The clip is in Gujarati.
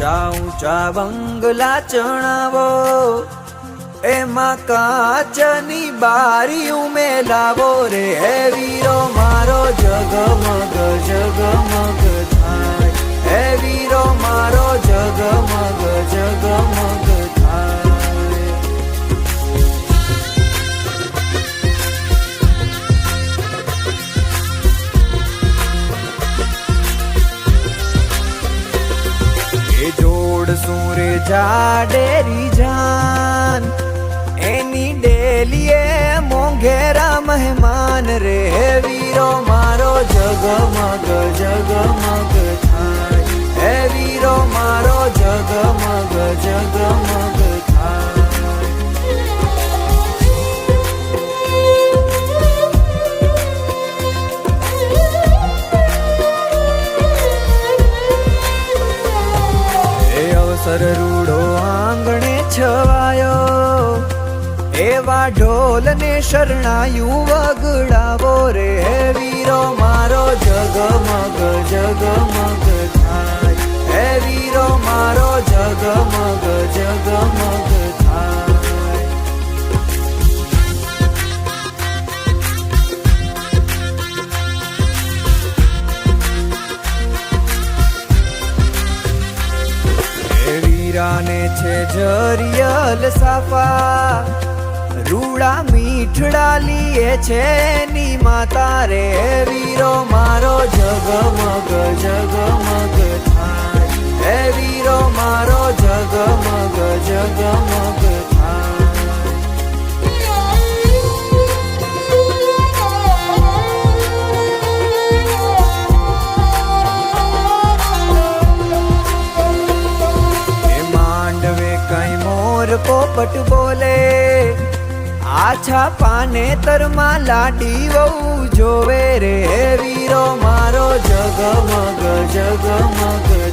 ઊંચા ઊંચા બંગલા ચણાવો, એમાં કાચની બારી ઉમેલાવો રે. હે વીરો મારો જગમગ જગમગ થાય, હે વીરો મારો જગમગ જગમગ થાય. જોડશું રે જાડેરી જાન, એની ડેલીએ મોંઘેરા મહેમાન રે. હે વીરો મારો જગમગ જગમગ થાય, હે વીરો મારો જગમગ જગમગ થાય. અવસર રૂડો આંગણે છવાયો, એવા ઢોલ ને શરણાયું વગડાવો રે. હે વીરો મારો જગમગ જગમગ થાય, હે વીરો મારો જગમગ જગમગ થાય. વીરાને છે જરિયલ સાફા, રૂડા મીઠડા લીએ છે એની માતા રે. વીરો મારો જગમગ જગમગ થાય, હે વીરો મારો જગમગ જગમગ થાય. પોપટ બોલે, આછા પાને તરમાં લાડી વહુ જોવે રે. વીરો મારો જગમગ જગમગ